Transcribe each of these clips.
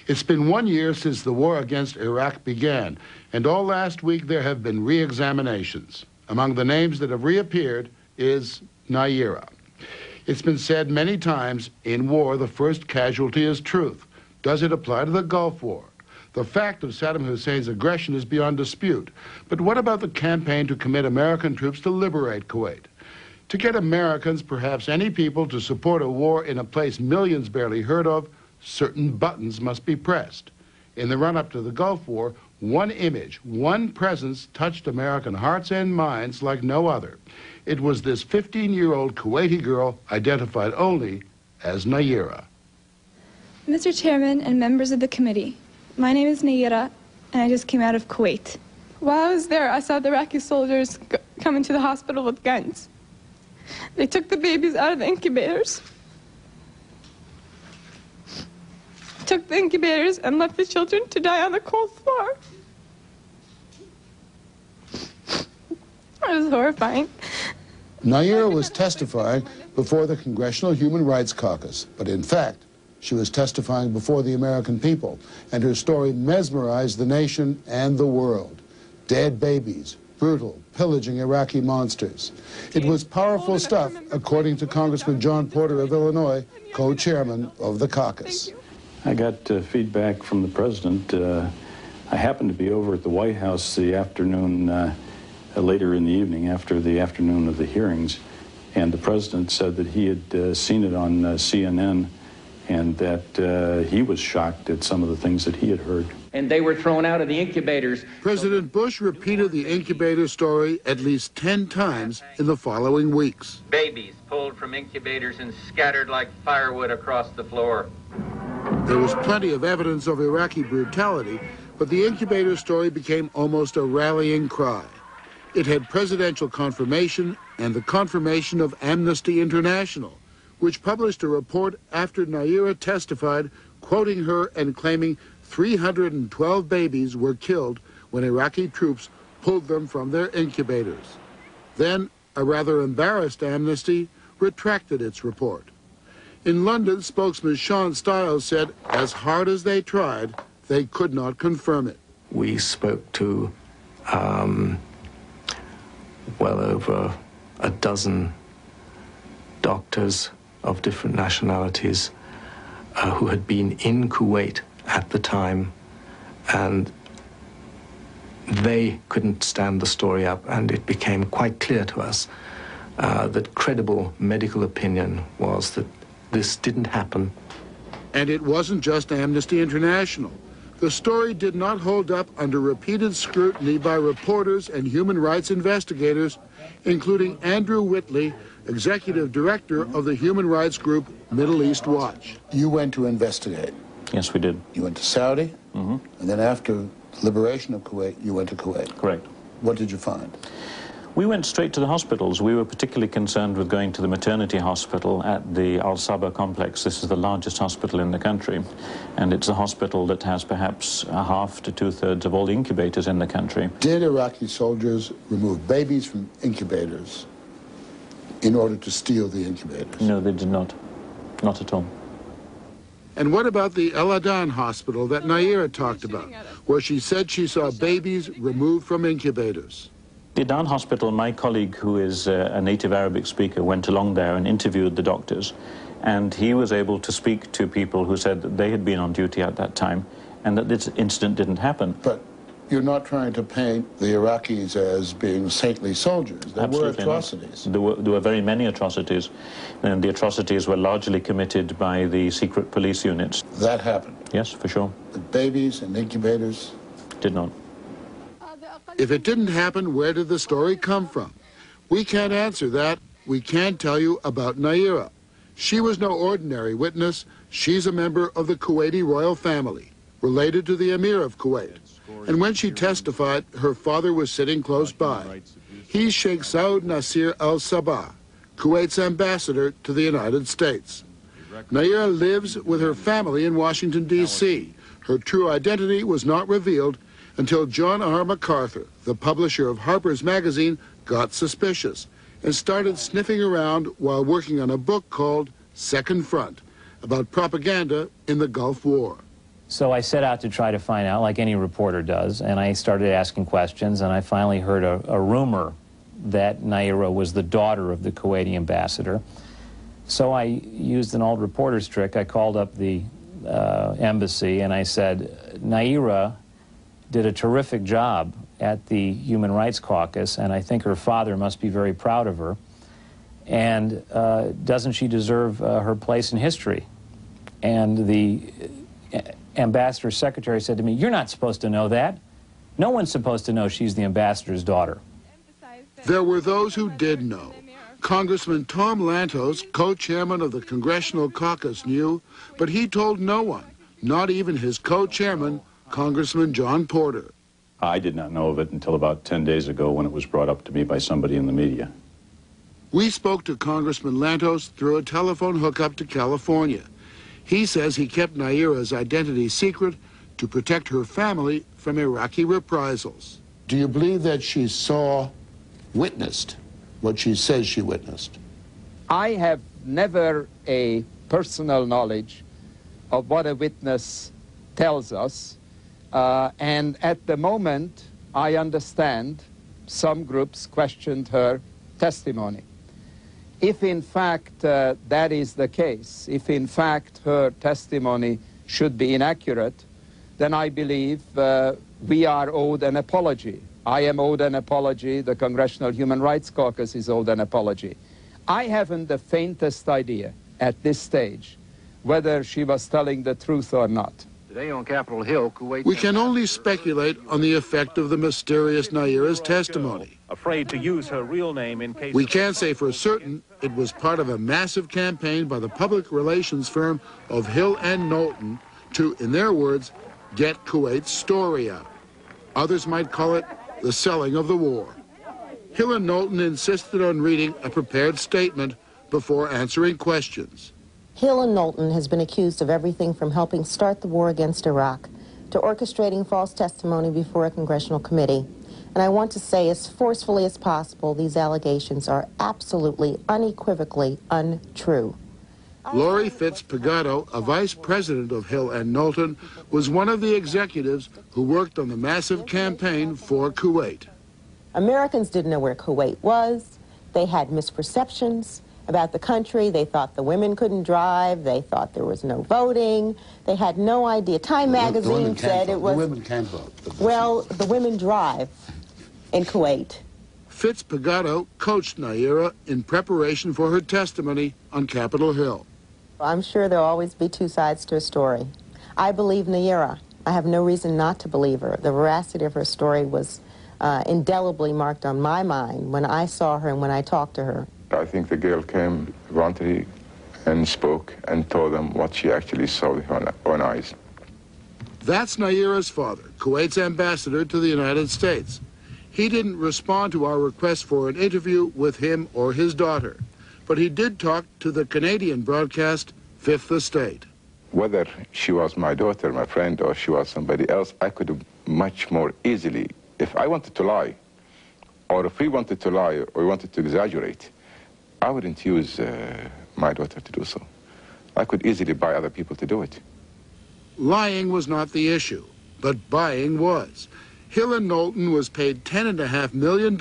It's been 1 year since the war against Iraq began, and all last week there have been re-examinations. Among the names that have reappeared is Niyarah. It's been said many times, in war, the first casualty is truth. Does it apply to the Gulf War? The fact of Saddam Hussein's aggression is beyond dispute. But what about the campaign to commit American troops to liberate Kuwait? To get Americans, perhaps any people, to support a war in a place millions barely heard of, certain buttons must be pressed. In the run-up to the Gulf War, one image, one presence touched American hearts and minds like no other. It was this 15-year-old Kuwaiti girl identified only as Niyarah. Mr. Chairman and members of the committee, my name is Niyarah, and I just came out of Kuwait. While I was there, I saw the Iraqi soldiers come into the hospital with guns. They took the babies out of the incubators, took the incubators and left the children to die on the cold floor. It was horrifying. Niyarah was testifying before the Congressional Human Rights Caucus, but in fact, she was testifying before the American people, and her story mesmerized the nation and the world. Dead babies, brutal, pillaging Iraqi monsters. It was powerful stuff, according to Congressman John Porter of Illinois, co-chairman of the caucus. I got feedback from the president. I happened to be over at the White House the afternoon, later in the evening, after the afternoon of the hearings, and the president said that he had seen it on CNN, and that he was shocked at some of the things that he had heard. And they were thrown out of the incubators. President Bush repeated the incubator story at least 10 times in the following weeks. Babies pulled from incubators and scattered like firewood across the floor. There was plenty of evidence of Iraqi brutality, but the incubator story became almost a rallying cry. It had presidential confirmation and the confirmation of Amnesty International, which published a report after Niyarah testified, quoting her and claiming 312 babies were killed when Iraqi troops pulled them from their incubators. Then, a rather embarrassed Amnesty retracted its report. In London, spokesman Sean Stiles said, as hard as they tried, they could not confirm it. We spoke to well over a dozen doctors of different nationalities who had been in Kuwait at the time, and they couldn't stand the story up, and it became quite clear to us that credible medical opinion was that this didn't happen. And it wasn't just Amnesty International. The story did not hold up under repeated scrutiny by reporters and human rights investigators, including Andrew Whitley, executive director of the human rights group Middle East Watch. You went to investigate. Yes, we did. You went to Saudi, and then after liberation of Kuwait, you went to Kuwait. Correct. What did you find? We went straight to the hospitals. We were particularly concerned with going to the maternity hospital at the Al Sabah complex. This is the largest hospital in the country, and it's a hospital that has perhaps half to two-thirds of all the incubators in the country. Did Iraqi soldiers remove babies from incubators in order to steal the incubators? No, they did not. Not at all. And what about the El Adan hospital that Niyarah talked about, where she said she saw babies removed from incubators? The Adan hospital, my colleague, who is a native Arabic speaker, went along there and interviewed the doctors, and he was able to speak to people who said that they had been on duty at that time and that this incident didn't happen. But you're not trying to paint the Iraqis as being saintly soldiers. There were atrocities. There were very many atrocities, and the atrocities were largely committed by the secret police units. That happened? Yes, for sure. But babies and incubators? Did not. If it didn't happen, where did the story come from? We can't answer that. We can tell you about Niyarah. She was no ordinary witness. She's a member of the Kuwaiti royal family, related to the Emir of Kuwait. And when she testified, her father was sitting close by. He's Sheikh Saud Nasir al-Sabah, Kuwait's ambassador to the United States. Niyarah lives with her family in Washington, D.C. Her true identity was not revealed until John R. MacArthur, the publisher of Harper's Magazine, got suspicious and started sniffing around while working on a book called Second Front, about propaganda in the Gulf War. So I set out to try to find out, like any reporter does, and I started asking questions, and I finally heard a rumor that Niyarah was the daughter of the Kuwaiti ambassador. So I used an old reporter's trick. I called up the embassy and I said, Niyarah did a terrific job at the Human Rights Caucus, and I think her father must be very proud of her. And doesn't she deserve her place in history? And the ambassador's secretary said to me, you're not supposed to know that. No one's supposed to know she's the ambassador's daughter. There were those who did know. Congressman Tom Lantos, co-chairman of the Congressional Caucus, knew, but he told no one, not even his co-chairman, Congressman John Porter. I did not know of it until about 10 days ago when it was brought up to me by somebody in the media. We spoke to Congressman Lantos through a telephone hookup to California. He says he kept Niyarah's identity secret to protect her family from Iraqi reprisals. Do you believe that she witnessed what she says she witnessed? I have never a personal knowledge of what a witness tells us, and at the moment, I understand some groups questioned her testimony. If in fact that is the case, if in fact her testimony should be inaccurate, then I believe we are owed an apology. I am owed an apology. The Congressional Human Rights Caucus is owed an apology. I haven't the faintest idea at this stage whether she was telling the truth or not. Today on Capitol Hill, Kuwait... We can only speculate on the effect of the mysterious Niyarah's testimony. Afraid to use her real name in case... We can't say for certain it was part of a massive campaign by the public relations firm of Hill and Knowlton to, in their words, get Kuwait's story out. Others might call it the selling of the war. Hill and Knowlton insisted on reading a prepared statement before answering questions. Hill and Knowlton has been accused of everything from helping start the war against Iraq to orchestrating false testimony before a congressional committee. And I want to say as forcefully as possible, these allegations are absolutely, unequivocally untrue. Lori Fitz-Pagato, a vice president of Hill and Knowlton, was one of the executives who worked on the massive campaign for Kuwait. Americans didn't know where Kuwait was. They had misperceptions about the country. They thought the women couldn't drive. They thought there was no voting. They had no idea. Time magazine said it was... The women can't vote. Well, the women drive in Kuwait. Fitz-Pagato coached Niyarah in preparation for her testimony on Capitol Hill. I'm sure there'll always be two sides to a story. I believe Niyarah. I have no reason not to believe her. The veracity of her story was indelibly marked on my mind when I saw her and when I talked to her. I think the girl came voluntarily and spoke and told them what she actually saw with her own eyes. That's Niyarah's father, Kuwait's ambassador to the United States. He didn't respond to our request for an interview with him or his daughter, but he did talk to the Canadian broadcast Fifth Estate. Whether she was my daughter, my friend, or she was somebody else, I could have much more easily, if I wanted to lie, or if we wanted to lie or we wanted to exaggerate, I wouldn't use my daughter to do so. I could easily buy other people to do it. Lying was not the issue, but buying was. Hill and Knowlton was paid $10.5 million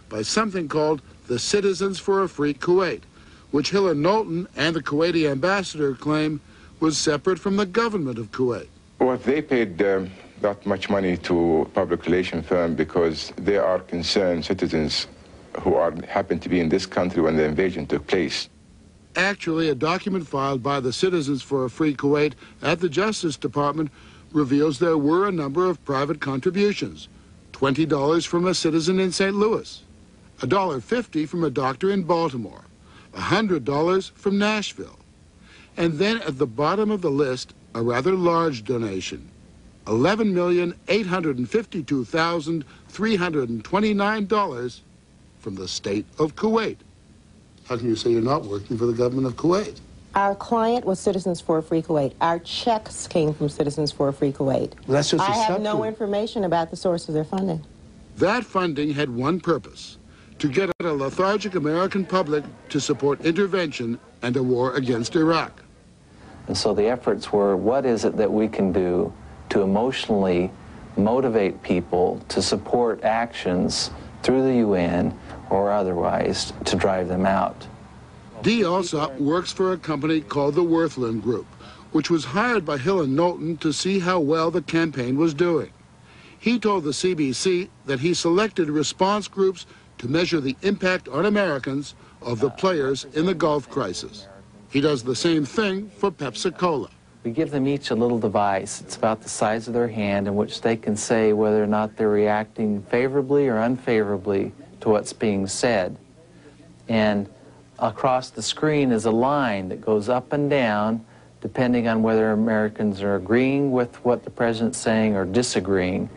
by something called the Citizens for a Free Kuwait, which Hill and Knowlton and the Kuwaiti ambassador claim was separate from the government of Kuwait. Well, they paid that much money to a public relations firm because they are concerned citizens who happen to be in this country when the invasion took place. Actually, a document filed by the Citizens for a Free Kuwait at the Justice Department reveals there were a number of private contributions. $20 from a citizen in St. Louis, $1.50 from a doctor in Baltimore, $100 from Nashville. And then at the bottom of the list, a rather large donation, $11,852,329 from the state of Kuwait. How can you say you're not working for the government of Kuwait? Our client was Citizens for a Free Kuwait. Our checks came from Citizens for a Free Kuwait. Well, that's just I have no information about the source of their funding. That funding had one purpose: to get a lethargic American public to support intervention and a war against Iraq. And so the efforts were, what is it that we can do to emotionally motivate people to support actions through the UN or otherwise to drive them out? Dee Alsop works for a company called the Worthland Group, which was hired by Hill and Knowlton to see how well the campaign was doing. He told the CBC that he selected response groups to measure the impact on Americans of the players in the Gulf crisis. He does the same thing for Pepsi-Cola. We give them each a little device. It's about the size of their hand in which they can say whether or not they're reacting favorably or unfavorably to what's being said. And across the screen is a line that goes up and down depending on whether Americans are agreeing with what the president's saying or disagreeing.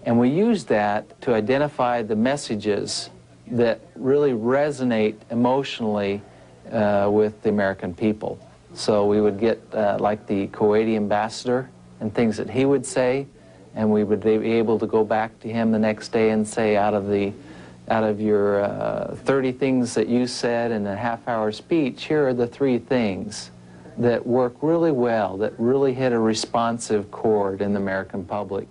And we use that to identify the messages that really resonate emotionally with the American people. So we would get like the Kuwaiti ambassador and things that he would say, and we would be able to go back to him the next day and say, out of your 30 things that you said in a half-hour speech, here are the 3 things that work really well, that really hit a responsive chord in the American public.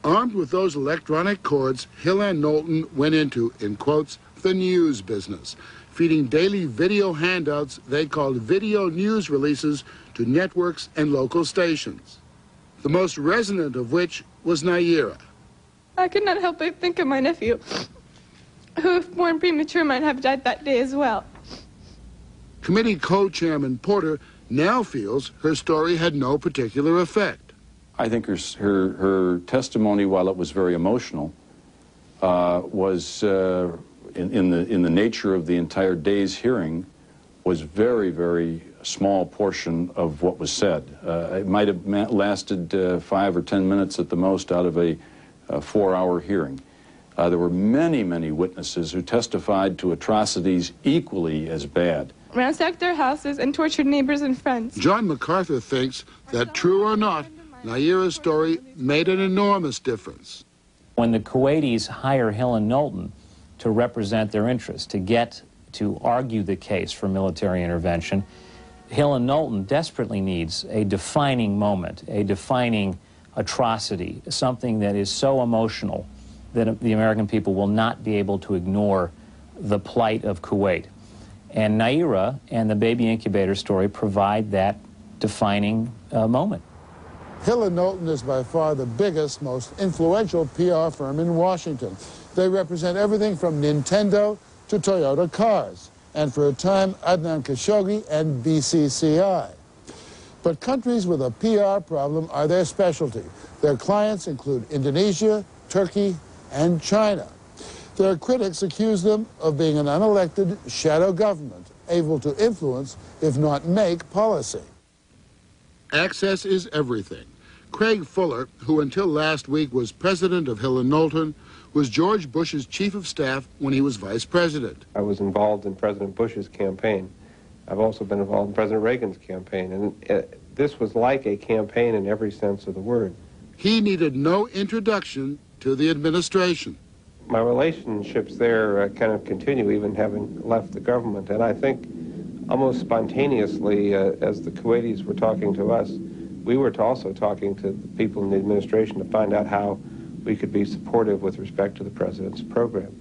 Armed with those electronic cords, Hill and Knowlton went into, in quotes, the news business, feeding daily video handouts they called video news releases to networks and local stations, the most resonant of which was Niyarah. I could not help but think of my nephew, who, if born premature, might have died that day as well. Committee co-chairman Porter now feels her story had no particular effect. I think her testimony, while it was very emotional, was in the nature of the entire day's hearing, was very, very small portion of what was said. It might have lasted 5 or 10 minutes at the most out of a 4-hour hearing. There were many, many witnesses who testified to atrocities equally as bad. Ransacked their houses and tortured neighbors and friends. John MacArthur thinks that, true or not, Niyarah's story made an enormous difference. When the Kuwaitis hire Hill and Knowlton to represent their interests, to argue the case for military intervention, Hill and Knowlton desperately needs a defining moment, a defining atrocity, something that is so emotional that the American people will not be able to ignore the plight of Kuwait. And Niyarah and the baby incubator story provide that defining moment. Hill and Knowlton is by far the biggest, most influential PR firm in Washington. They represent everything from Nintendo to Toyota cars, and for a time, Adnan Khashoggi and BCCI. But countries with a PR problem are their specialty. Their clients include Indonesia, Turkey, and China. Their critics accuse them of being an unelected shadow government, able to influence, if not make, policy. Access is everything. Craig Fuller, who until last week was president of Hill and Knowlton, was George Bush's chief of staff when he was vice president. I was involved in President Bush's campaign. I've also been involved in President Reagan's campaign, and this was like a campaign in every sense of the word. He needed no introduction to the administration. My relationships there kind of continue, even having left the government, and I think almost spontaneously, as the Kuwaitis were talking to us, we were also talking to the people in the administration to find out how we could be supportive with respect to the president's program.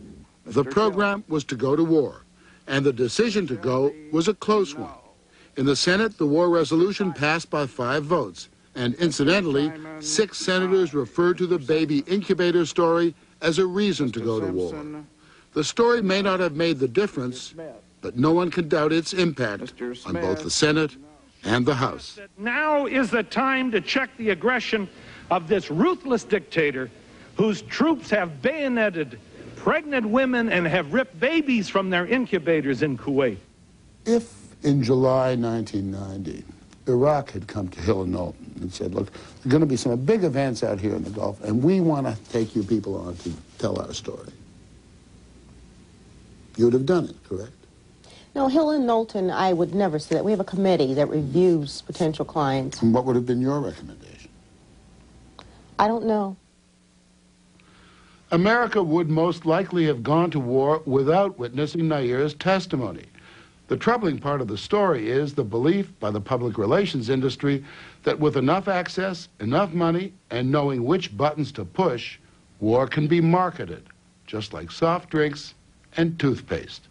The program was to go to war, and the decision to go was a close one. In the Senate, the war resolution passed by 5 votes, and incidentally, 6 senators referred to the baby incubator story as a reason to go to war. The story may not have made the difference, but no one can doubt its impact on both the Senate and the House. Now is the time to check the aggression of this ruthless dictator whose troops have bayoneted pregnant women and have ripped babies from their incubators in Kuwait. If in July 1990, Iraq had come to Hill and Knowlton and said, look, there are going to be some big events out here in the Gulf, and we want to take you people on to tell our story, you would have done it, correct? No, Hill and Knowlton, I would never say that. We have a committee that reviews potential clients. And what would have been your recommendation? I don't know. America would most likely have gone to war without witnessing Niyarah's testimony. The troubling part of the story is the belief by the public relations industry that with enough access, enough money, and knowing which buttons to push, war can be marketed, just like soft drinks and toothpaste.